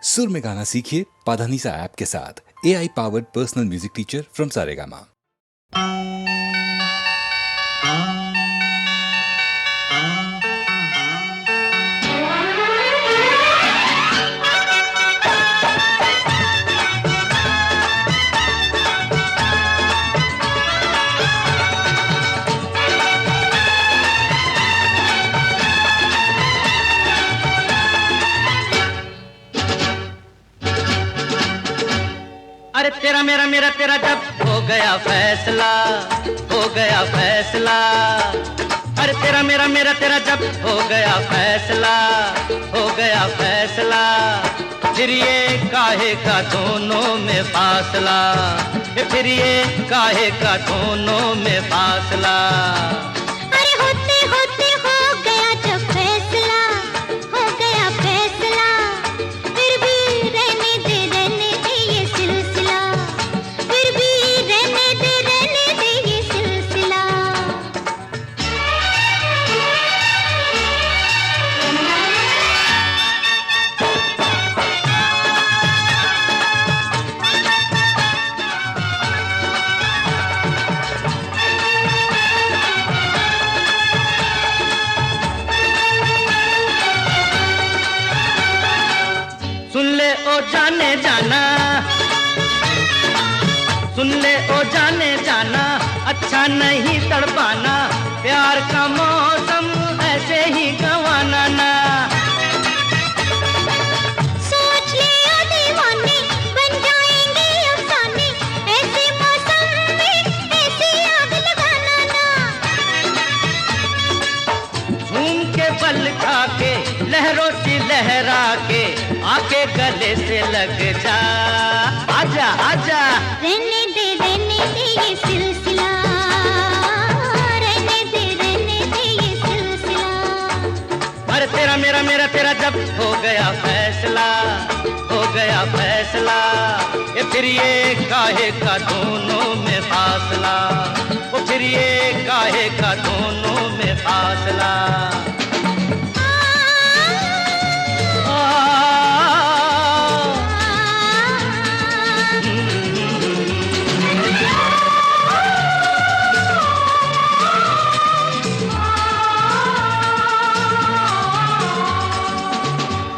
सुर में गाना सीखिए पाधानीसा ऐप के साथ। AI powered personal music teacher from Saregama. अरे तेरा मेरा मेरा तेरा जब हो गया फैसला, हो गया फैसला। अरे तेरा मेरा मेरा तेरा जब हो गया फैसला, हो गया फैसला। फिर ये काहे का दोनों में फासला, फिर ये काहे का दोनों में फासला। अरे होते होते हो गया जब फैसला, हो गया फैसला। फिर भी रहने दे ये सिलसिला, फिर भी रहने दे ये सिलसिला। सुन ले ओ जाने जाना, सुन ले ओ जाने जाना, अच्छा नहीं तड़पाना। प्यार का मौसम ऐसे ही गंवाना ना। सोच ले ओ दीवाने, बन जाएंगे अफसाने। ऐसे मौसम में ऐसी आग लगाना ना। झूम के बल खा के लहरों सी लहरा के आके गले से लग जा, आजा आजा। रहने दे ये सिलसिला, रहने दे ये सिलसिला। अरे तेरा मेरा मेरा तेरा जब हो गया फैसला, हो गया फैसला। ये फिर ये काहे का दोनों में फासला, वो फिर ये काहे का दोनों में फासला।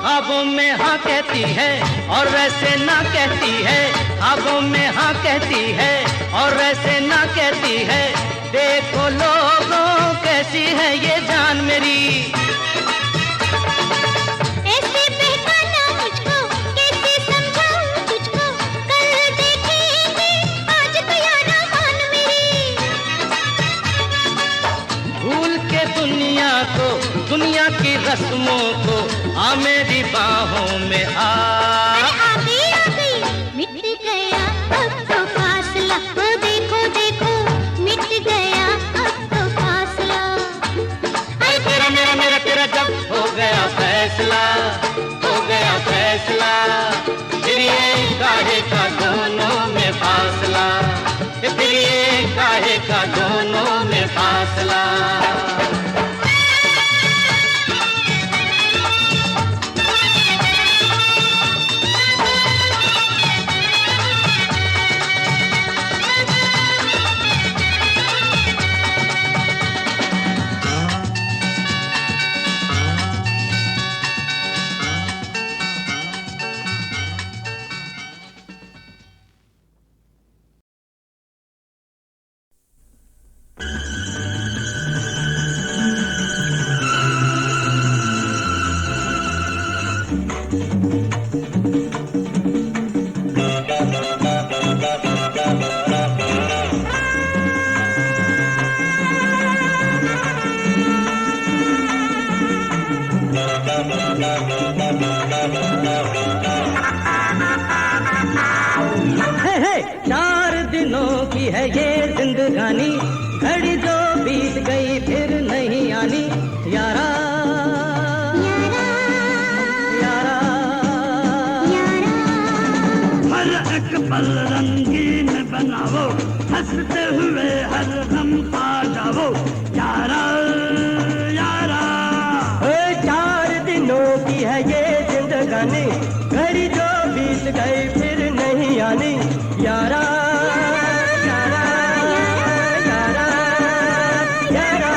ख्वाबों में हाँ कहती है और वैसे ना कहती है, ख्वाबों में हाँ कहती है और वैसे ना कहती है। देखो लोगों कैसी है ये जान मेरी। ऐसे बहकाना मुझको, कैसे समझाऊं तुझको। कल देखेंगे आज तो यारा मान मेरी। भूल के दुनिया को, दुनिया की रस्मों को, आ मेरी बाहों में आ। आ गई मिट गया अब तो फासला। वो देखो देखो मिट गया अब तो फासला। अरे तेरा मेरा मेरा तेरा जब हो गया फैसला, हो गया फैसला। फिर ये काहे का दोनों में फासला, फिर ये काहे का दोनों में फासला। चार दिनों की है ये जिंदगानी, घड़ी जो बीत गई फिर नहीं आनी। यारा यारा हर एक पल रंगीन बनाओ, हंसते हुए हर गम पा जाओ। यारा यारा चार दिनों की है ये जिंदगानी, घड़ी जो बीत गई फिर नहीं आनी यारा यारा यारा यारा।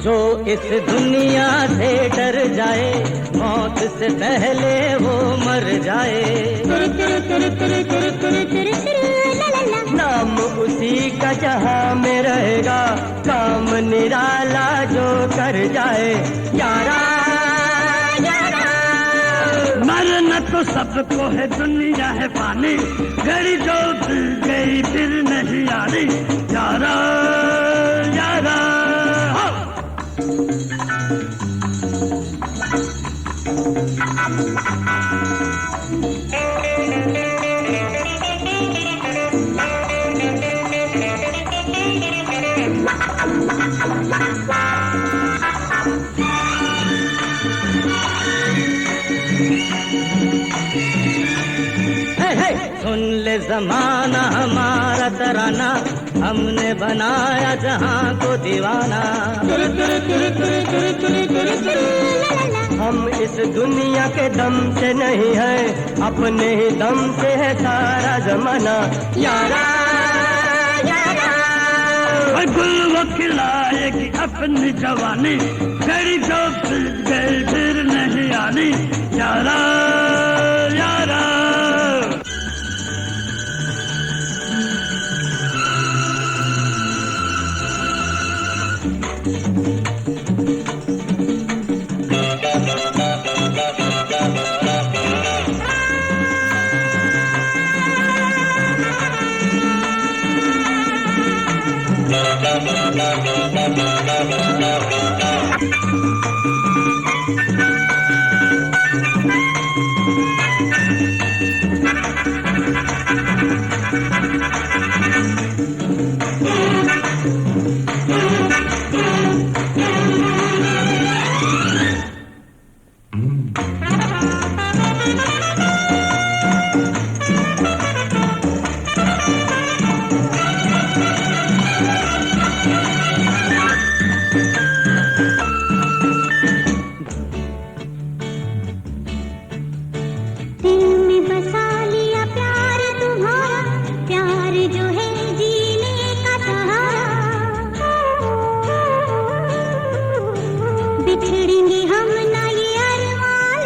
जो इस दुनिया से डर जाए मौत से पहले वो मर जाए। नाम उसी का जहां में रहेगा काम निराला जो कर जाए यारा यारा। मरना तो सबको है दुनिया है पानी घड़ी जो बीत गई फिर नहीं आनी यारा यारा। सुन ले जमाना हमारा तराना हमने बनाया जहां को दीवाना। हम इस दुनिया के दम से नहीं है अपने ही दम से है सारा जमाना यारा यारा। गुल वो खिलाएगी अपनी जवानी घड़ी जो बीत गई फिर नहीं आनी यारा यारा। बिछड़ेंगे हम ना ये अरमान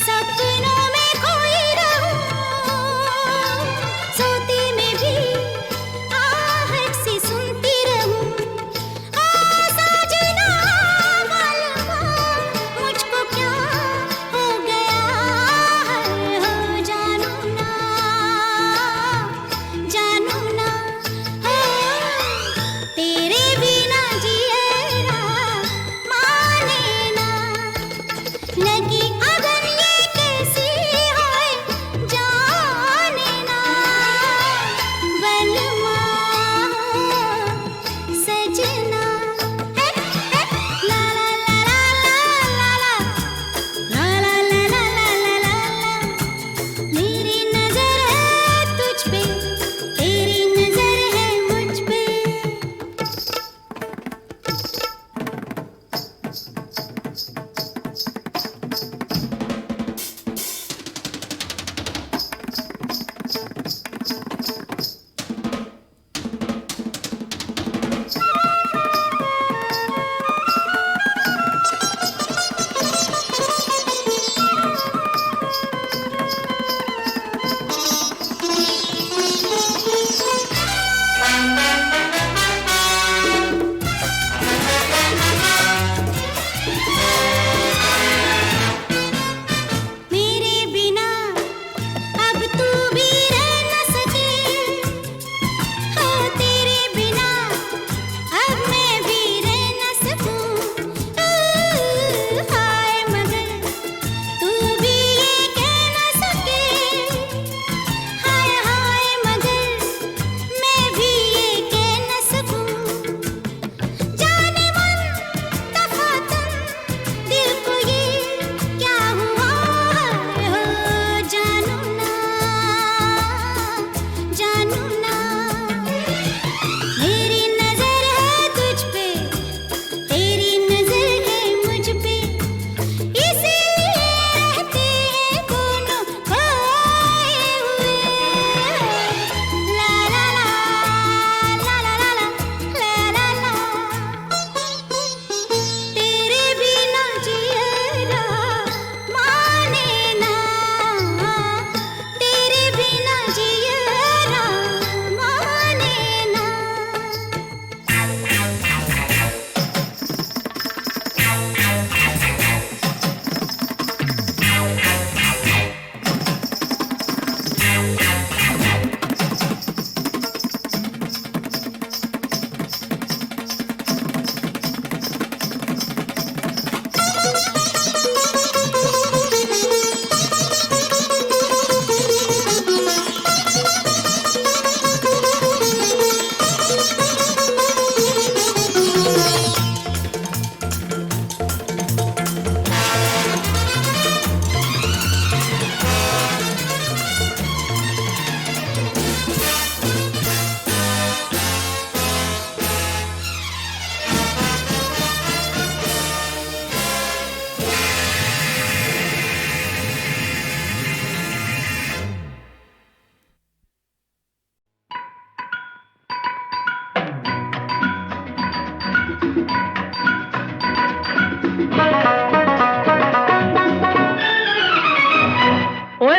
सपनों में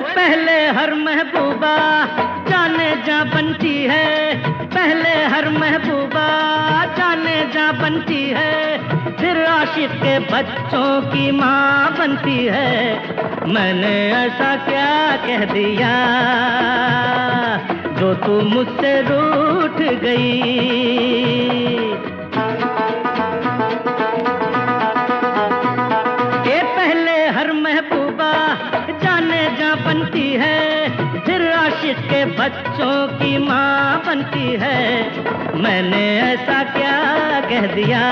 पहले हर महबूबा जाने जा बनती है, पहले हर महबूबा जाने जा बनती है, फिर आशिक के बच्चों की माँ बनती है। मैंने ऐसा क्या कह दिया जो तू मुझसे रूठ गई। ये पहले हर महबूबा जाने जा बनती है, फिर आशिक के बच्चों की माँ बनती है। मैंने ऐसा क्या कह दिया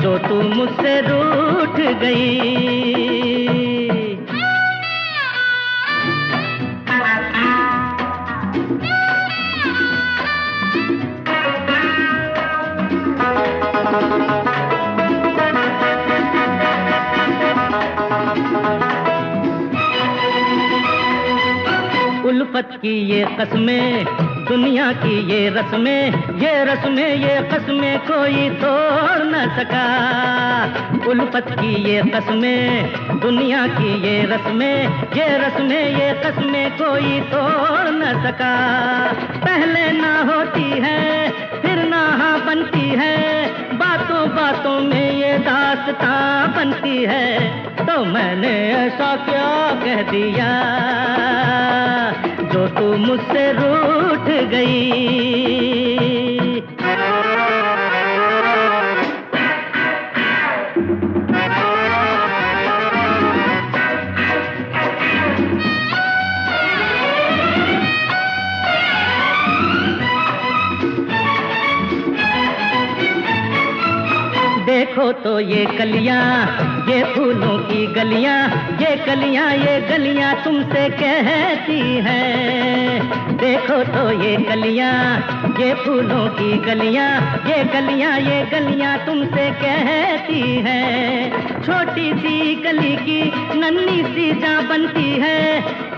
जो तू मुझसे रूठ गई। उल्फत की ये कसमें, दुनिया की ये रस्में, ये रस्में ये कसमें कोई तोड़ न सका। उल्फत की ये कसमें, दुनिया की ये रस्में, ये रस्में ये कसमें कोई तोड़ न सका। पहले ना होती है फिर ना हाँ बनती है, बातों बातों में ये दास्तां बनती है। तो मैंने ऐसा क्या कह दिया जो तू मुझसे रूठ गई। देखो तो ये कलियां, ये फूलों की गलियां, ये कलियां ये गलियां तुमसे कहती हैं। देखो तो ये कलियां, ये फूलों की गलियां, ये कलियां ये गलियां तुमसे कहती हैं। छोटी सी कली की नन्ही सी जा बनती है,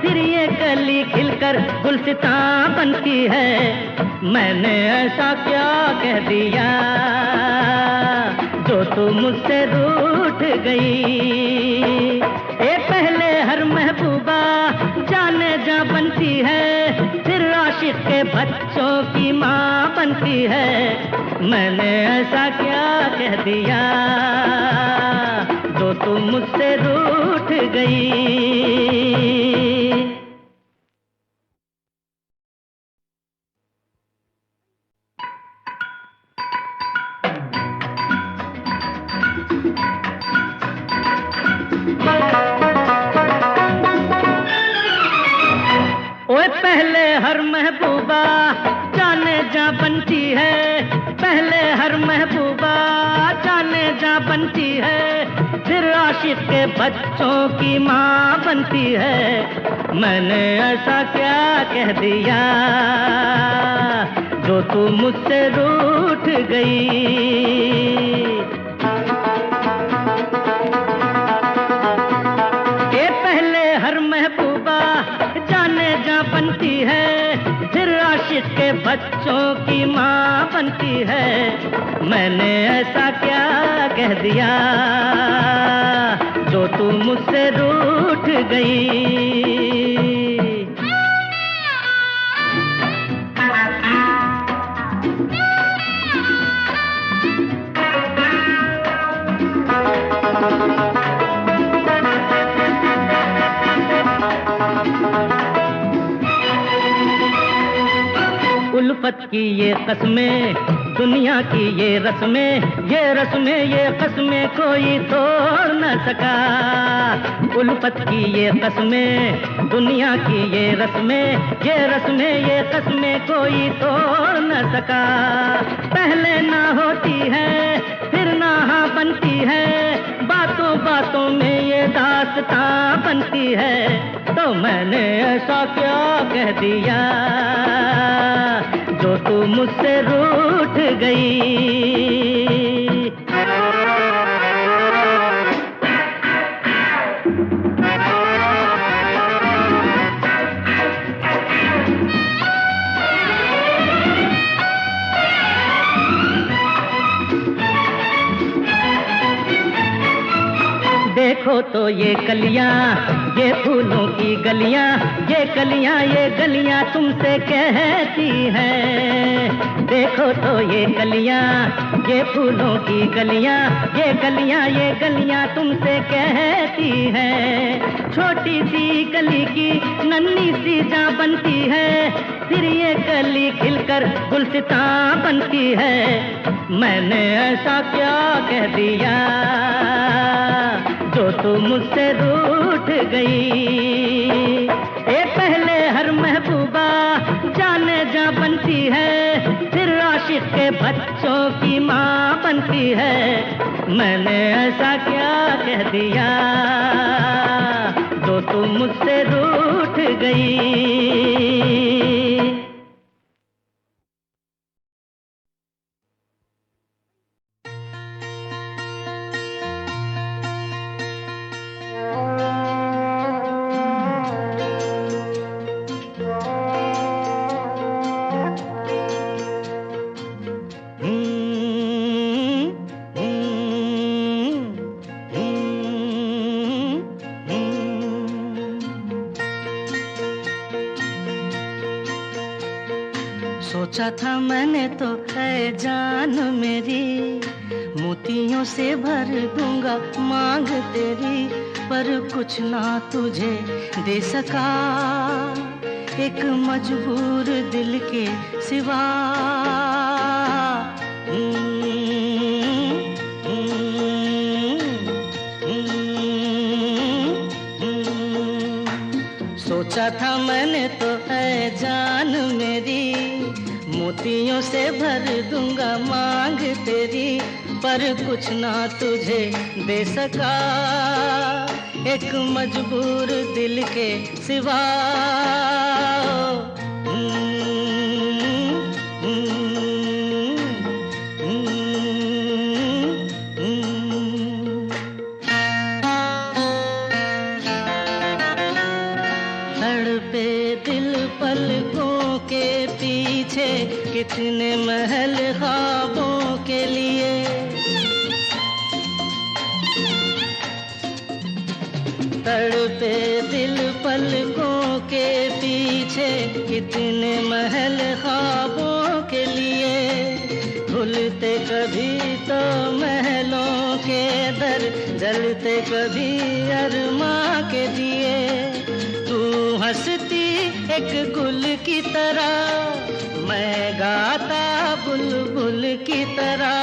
फिर ये कली खिलकर गुलसितां बनती है। मैंने ऐसा क्या कह दिया जो तू मुझसे रूठ गई। ए पहले हर महबूबा जाने जा बनती है, फिर आशिक के बच्चों की माँ बनती है। मैंने ऐसा क्या कह दिया जो तू मुझसे रूठ गई। ओए पहले हर महबूबा जाने जा बनती है, पहले हर महबूबा जाने जा बनती है, फिर आशिक के बच्चों की माँ बनती है। मैंने ऐसा क्या कह दिया जो तू मुझसे रूठ गई। बनती है, फिर आशिक के बच्चों की माँ बनती है। मैंने ऐसा क्या कह दिया जो तू मुझसे रूठ गई। उल्फत की ये कसमें, दुनिया की ये रस्में, ये रस्में ये कसमें कोई तोड़ न सका। उल्फत की ये कसमें, दुनिया की ये रस्में, ये रस्में ये कसमें कोई तोड़ न सका। पहले ना होती है फिर ना हाँ बनती है, बातों बातों में ये दास्तां बनती है। तो मैंने ऐसा क्या कह दिया जो तू मुझसे रूठ गई। देखो तो ये कलियां, ये फूलों की गलियां, ये कलियां, ये गलियां तुमसे कहती हैं। देखो तो ये कलियां, ये फूलों की गलियां, ये कलियां, ये गलियां तुमसे कहती हैं। छोटी सी कली की नन्ही सी जा बनती है, फिर ये कली खिलकर गुलसिता बनती है। मैंने ऐसा क्या कह दिया जो तू मुझसे रूठ गई। ए पहले हर महबूबा जाने जा बनती है, फिर आशिक के बच्चों की माँ बनती है। मैंने ऐसा क्या कह दिया जो तू मुझसे रूठ गई। सोचा था मैंने तो है जान मेरी, मोतियों से भर दूंगा मांग तेरी, पर कुछ ना तुझे दे सका एक मजबूर दिल के सिवा। सोचा था मैंने तो है जान मेरी, मोतियों से भर दूंगा मांग तेरी, पर कुछ ना तुझे दे सका एक मजबूर दिल के सिवा। तड़पे दिल पलकों के पीछे, कितने महल ख्वाबों के लिए। तड़पे दिल पलकों के पीछे, कितने महल ख्वाबों के लिए। खुलते कभी तो महलों के दर, जलते कभी अरमां के दिए। तू हंसती एक गुल की तरह, मैं गाता बुलबुल की तरह।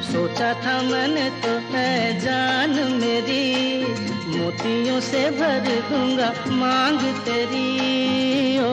सोचा था मैंने तो है जान मेरी, मोतियों से भर दूंगा मांग तेरी। ओ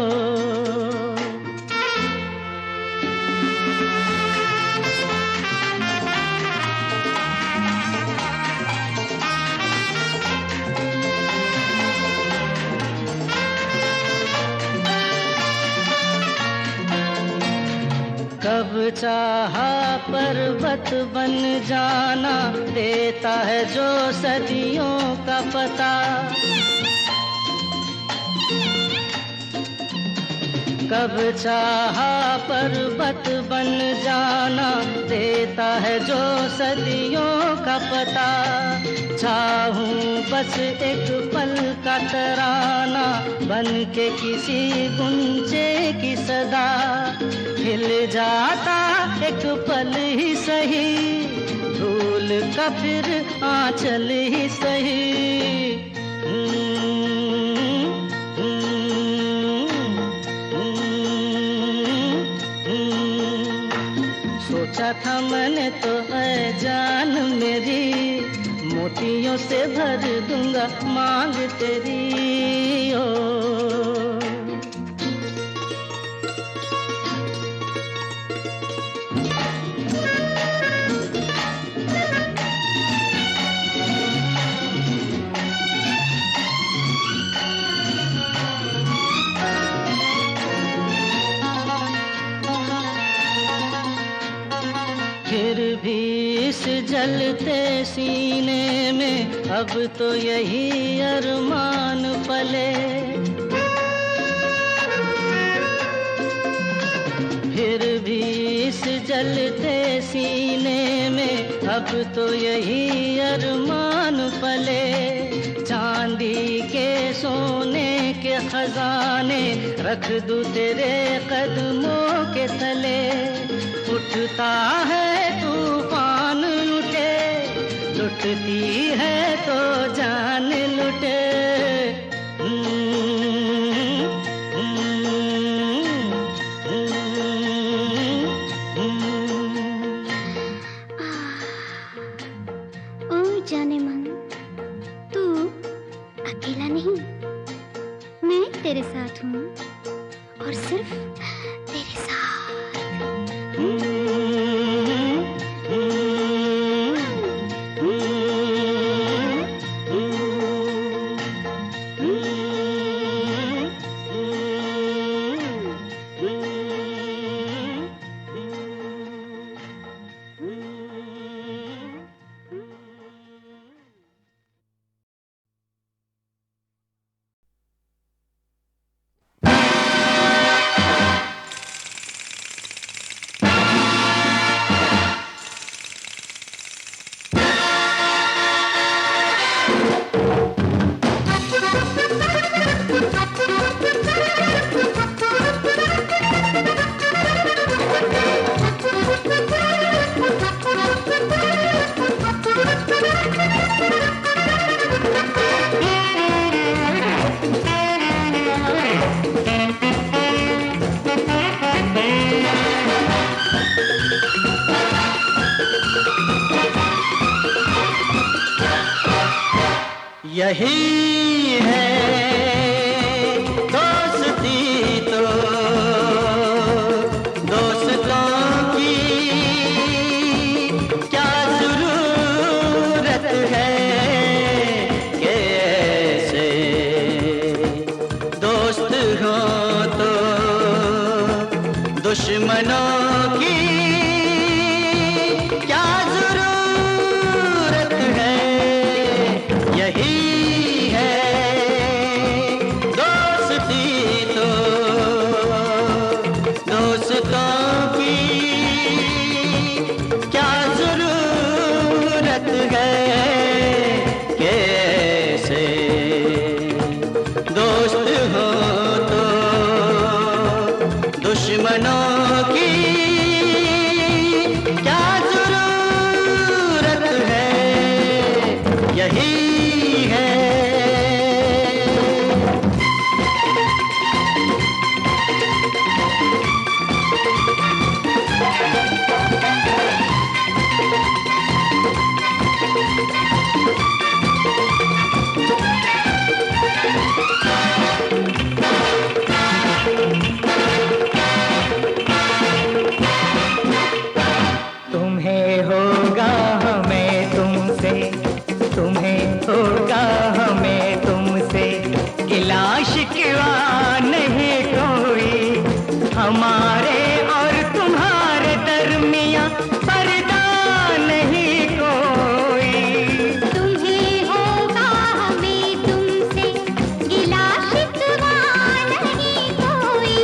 कब चाहा पर्वत बन जाना, देता है जो सदियों का पता। कब चाहा पर्वत बन जाना, देता है जो सदियों का पता। चाहूं बस एक पल का तराना, बन के किसी गुंजे की सदा। हिल जाता एक पल ही सही, धूल का फिर आंचल ही सही। सोचा था मैंने तो है जान मेरी, मोतियों से भर दूंगा मांग तेरी। ओ फिर भी इस जलते सीने में अब तो यही अरमान पले। फिर भी इस जलते सीने में अब तो यही अरमान पले। चांदी के सोने के खजाने रख दूं तेरे कदमों के तले। उठता है तूफान लुटे, लुटती है तो जान लुटे। जाने मन, तू अकेला नहीं, मैं तेरे साथ हूँ और सिर्फ तेरे साथ। यही है दोस्ती तो दोस्तों की क्या जरूरत है कि ऐसे दोस्त हो तो दुश्मनों की क्या जरूरत है। यही दुश्मनों की क्या जरूरत है, यही है। हमारे और तुम्हारे दरमियां पर्दा नहीं कोई। तुम्हें होगा हमें तुमसे गिला शिकवा नहीं कोई।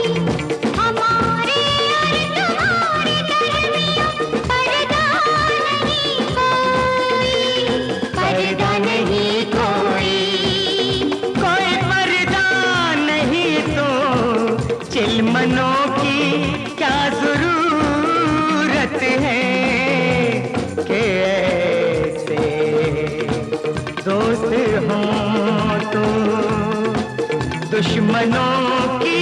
हमारे और तुम्हारे दरमियां पर्दा नहीं कोई। पर्दा नहीं कोई, कोई पर्दा नहीं तो चिलमनों क्या जरूरत है कि ऐसे दोस्त हों तो दुश्मनों की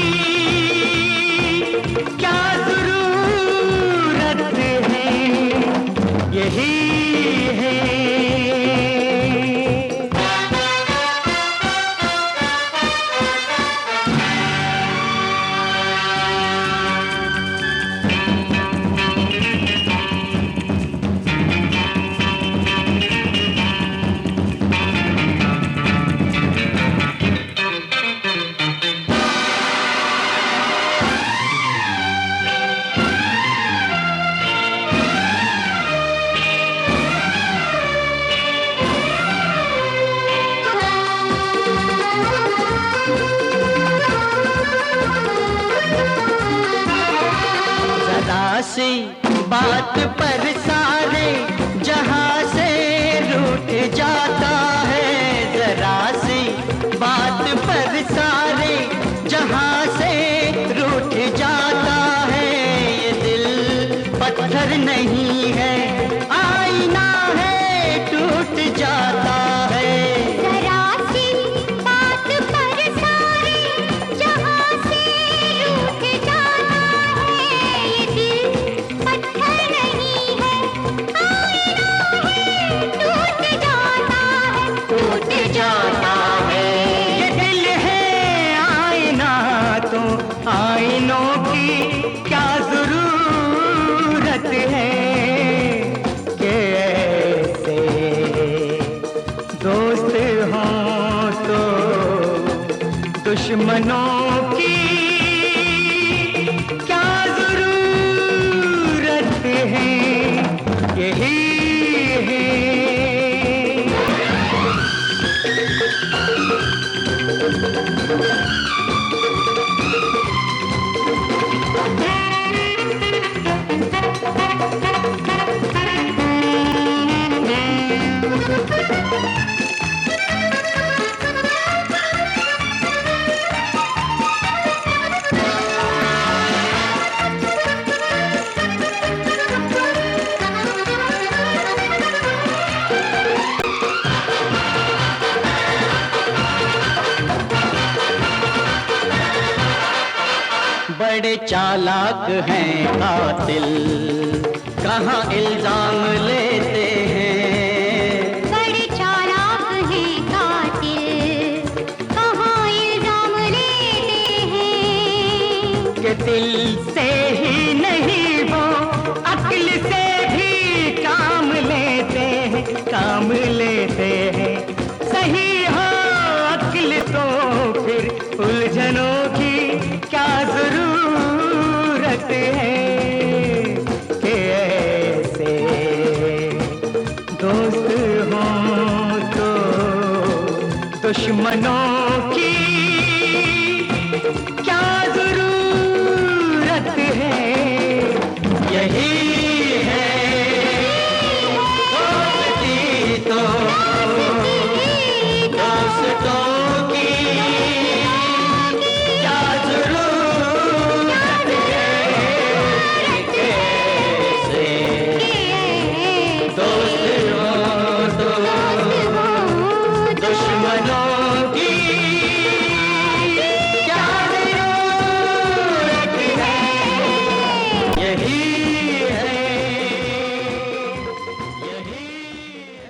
क्या जरूरत है, यही है। सी बात पर सारे जहां से रूठ जाता है, जरा सी बात पर सारे जहां से रूठ जाता है। ये दिल पत्थर नहीं है, आईना है, टूट जाता है। जरा सी बात पर सारे जहां से रूठ जाता है। ये दिल पत्थर नहीं है, आईना है, टूट जाता है, टूट जाता है। ये दिल है आईना, तो आईनों की क्या जरूरत है कि ऐसे दोस्त हों तो दुश्मनों की क्या जरूरत है, यही है। बड़े चालाक हैं कातिल, कहाँ इल्जाम लेते हैं। बड़े चालाक हैं कातिल, कहाँ इल्जाम लेते हैं। कि दिल से ही नहीं वो अक्ल से भी काम लेते हैं, काम लेते हैं। सही हो अक्ल तो फिर उलझनों की क्या जरूरत है कि ऐसे दोस्त हों तो दुश्मनों की क्या जरूरत है, यही है दोस्ती तो दोस्तों की क्या जरूरत है, कैसे दोस्त हो तो दुश्मनों की क्या जरूरत है, यही है, यही है।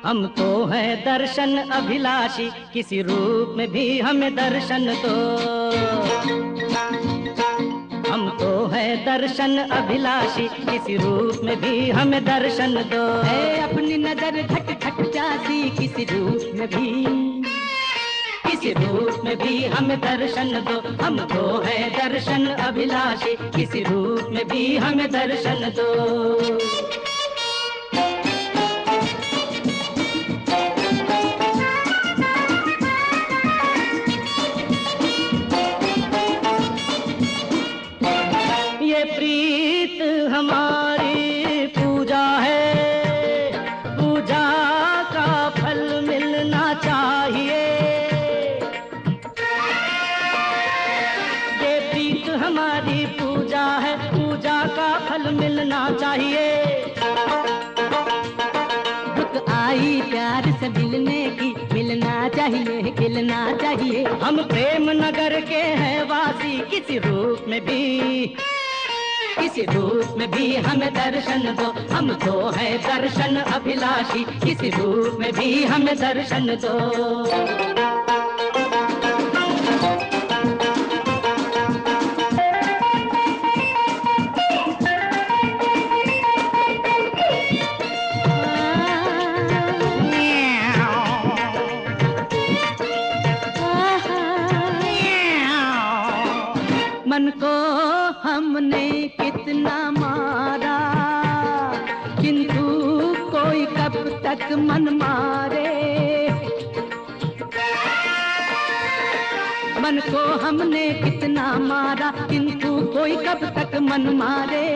हम तो हैं दर्शन अभिलाषी, किसी रूप में भी हमें दर्शन दो। हम तो हैं दर्शन अभिलाषी, किसी रूप में भी हमें दर्शन दो। है अपनी नजर घट घट जाती, किसी रूप में भी, किसी रूप में भी हमें दर्शन दो। हम तो हैं दर्शन अभिलाषी, किसी रूप में भी हमें दर्शन दो। ये प्रीत हमारी पूजा है, पूजा का फल मिलना चाहिए। ये प्रीत हमारी पूजा है, पूजा का फल मिलना चाहिए। रुक आई प्यार से मिलने की, मिलना चाहिए, खिलना चाहिए। हम प्रेम नगर के हैं वासी, किसी रूप में भी, किसी रूप में भी हमें दर्शन दो। हम तो हैं दर्शन अभिलाषी, किसी रूप में भी हमें दर्शन दो। मन को हमने कितना मारा, किंतु कोई कब तक तक मन मारे, मन को हमने कितना मारा, किंतु कोई कब तक मन मारे।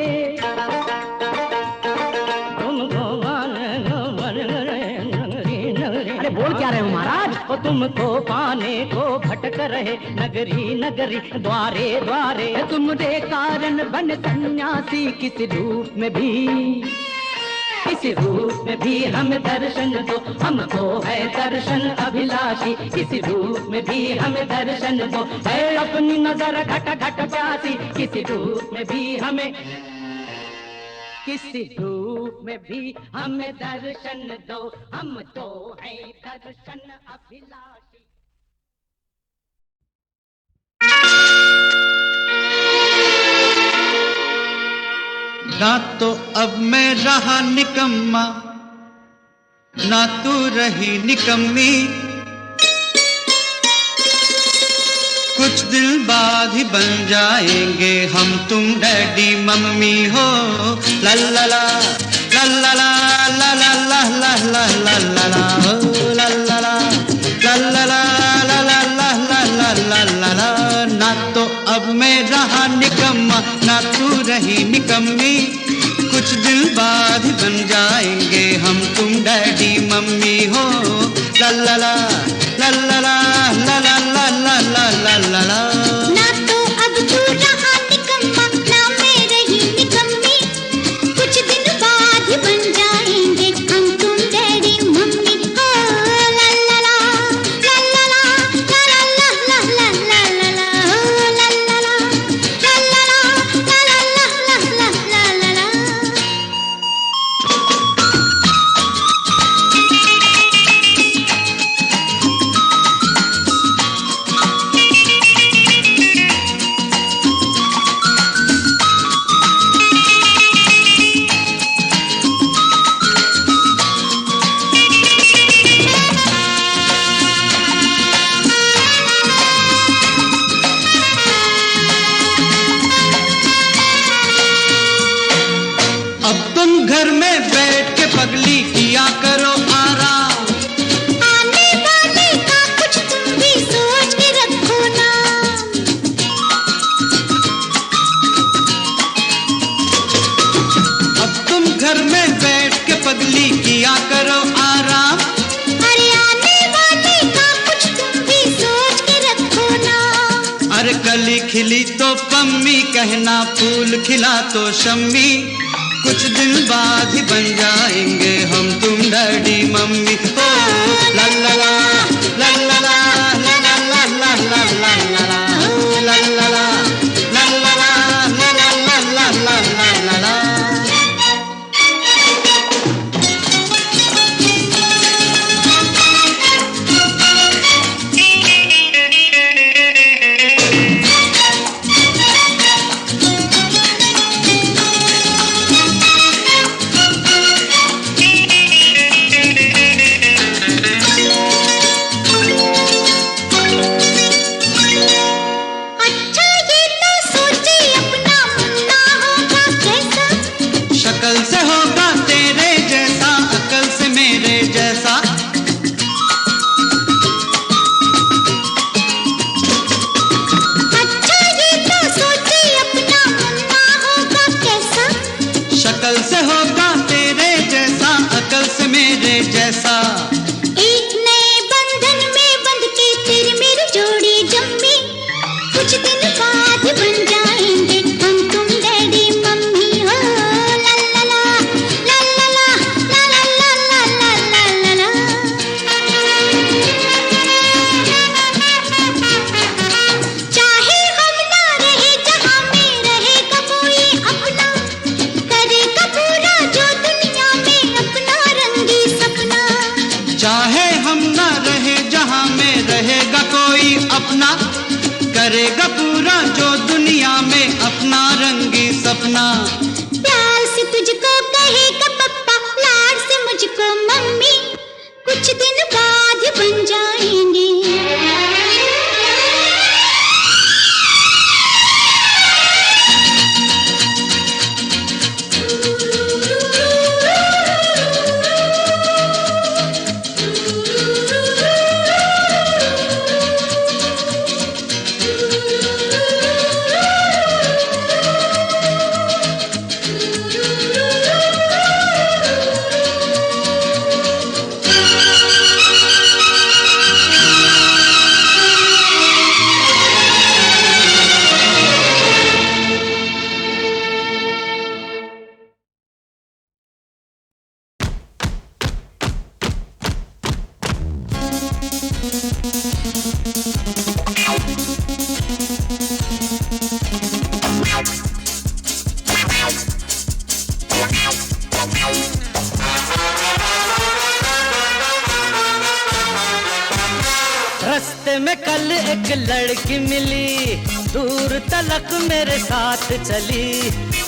अरे बोल क्या रहे हो महाराज? वो तुमको पाने को भटक रहे नगरी नगरी द्वारे द्वारे। तुम्हारे कारण बन सन्यासी किस रूप में भी, किसी रूप में भी हमें दर्शन दो, हमको है दर्शन अभिलाषी। किसी रूप में भी हमें दर्शन दो, है अपनी नजर घट घट प्यासी। किसी रूप में भी हमें, किसी रूप में भी हमें दर्शन दो, हम तो है दर्शन अभिलाषी। ना तो अब मैं रहा निकम्मा, ना तू रही निकम्मी, कुछ दिन बाद ही बन जाएंगे हम तुम डैडी मम्मी हो। ला ला ला ला ला ला ला ला ला ला ला ला ला ला हो ला ला ला ला ला ला ला ला ला ला ला ला ला। ना तो अब मैं रहा निकम्मा, ना तू रही निकम्मी, कुछ दिन बाद ही बन जाएंगे हम तुम डैडी मम्मी हो। ला ला ला ला ला ला ला ला ला ला ला ला ला ला। ना तो अब तू रहा निकम्मा, ना मैं रही निकम्मी, कुछ दिन बाद ही बन जाएंगे हम तुम डैडी मम्मी हो। ला ला ला ला ला ला ला ला ला ला ला ला ला हो ला ला ला ला ला ला ला ला ला ला ला। अब तुम घर में बैठ के पगली किया करो आराम, आने वाले का कुछ तुम भी सोच के रखो ना। अब तुम घर में बैठ के पगली किया करो आराम, अरे आने वाले का कुछ तुम भी सोच के रखो ना। अरे कली खिली तो पम्मी कहना, फूल खिला तो शम्मी, कुछ दिन बाद ही बन जाएंगे हम तुम डैडी मम्मी हो। ला ला ला ला ला ला ला ला ला ला ला ला ला ला हो ला ला ला ला ला ला ला ला ला ला ला ला ला। अच्छा ये तो सोचे अपना मुन्ना होगा कैसा, शक्ल से होगा तेरे जैसा, अकल से मेरे जैसा, अच्छा ये तो सोचे अपना मुन्ना होगा कैसा, शक्ल से होगा तेरे जैसा, अकल से मेरे जैसा। एक नए बंधन में बंध के तेरी मेरी जोड़ी जम्मी, कुछ दिन बाद बन जाएंगे हम तुम डैडी मम्मी हो। ला ला ला ला ला ला ला ला ला ला ला ला ला। चाहे हम ना रहे जहाँ में रहेगा कोई अपना, करेगा पूरा जो दुनिया में अपना रंगी सपना। चाहे हम ना रहे जहाँ में रहेगा कोई अपना, करेगा पूरा जो दुनिया में अपना रंगी सपना। प्यार से तुझको कहेगा पप्पा, लाड से मुझको मम्मी, कुछ दिन बाद बन जाएंगे। रास्ते में कल एक लड़की मिली, दूर तलक मेरे साथ चली,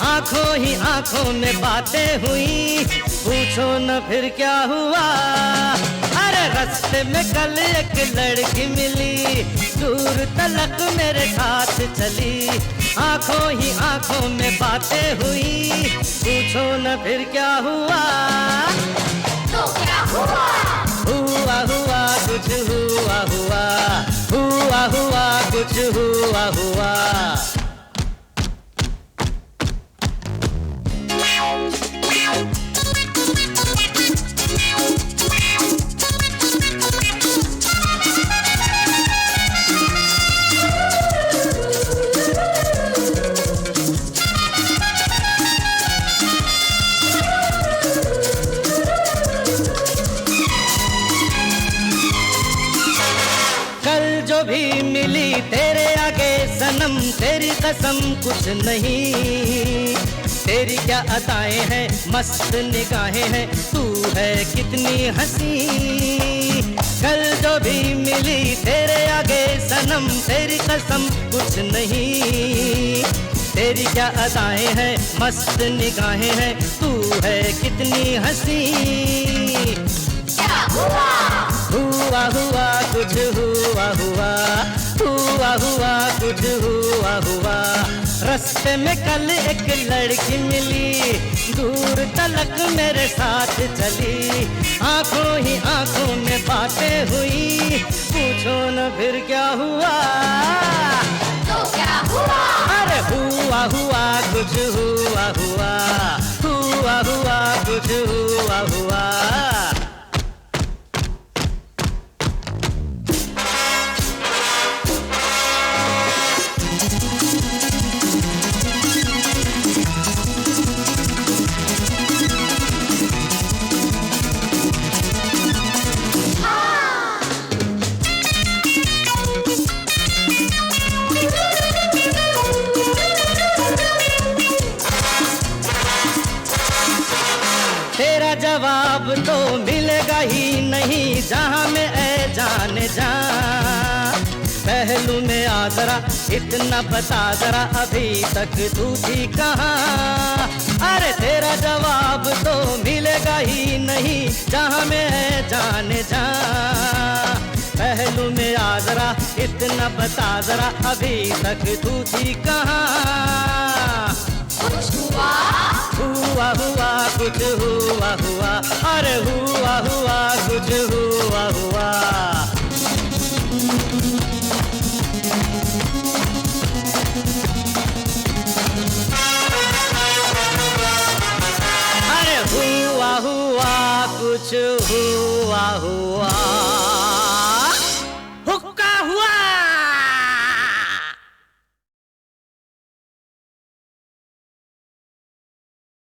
आंखों ही आंखों में बातें हुई, पूछो न फिर क्या हुआ। अरे रास्ते में कल एक लड़की मिली, दूर तलक मेरे साथ चली, आंखों ही आंखों में बातें हुई, पूछो न फिर क्या हुआ। तो क्या हुआ? हुआ हुआ कुछ हुआ हुआ, हुआ हुआ कुछ हुआ हुआ। जो भी मिली तेरे आगे सनम, तेरी कसम कुछ नहीं, तेरी क्या अदाएं हैं मस्त निगाहें हैं, तू है कितनी हंसी। कल जो भी मिली तेरे आगे सनम, तेरी कसम कुछ नहीं, तेरी क्या अदाएं हैं मस्त निगाहें हैं, तू है कितनी हंसी। क्या हुआ? हुआ हुआ कुछ हुआ हुआ, हुआ हुआ कुछ हुआ हुआ। रास्ते में कल एक लड़की मिली, दूर तलक मेरे साथ चली, आंखों ही आंखों में बातें हुई, पूछो न फिर क्या हुआ। तो क्या हुआ? अरे हुआ हुआ कुछ हुआ हुआ, हुआ हुआ कुछ हुआ हुआ। तेरा जवाब तो मिलेगा ही नहीं, जहां में ऐ जाने जा, पहलू में आ जरा इतना बता जरा, अभी तक तू थी कहाँ। अरे तेरा जवाब तो मिलेगा ही नहीं, जहां में ऐ जाने जा, पहलू में आ जरा इतना बता जरा, अभी तक तू थी कहाँ। कुछ हुआ? हुआ हुआ कुछ हुआ हुआ, अरे हुआ हुआ कुछ हुआ हुआ। अरे हुआ हुआ कुछ हुआ हुआ।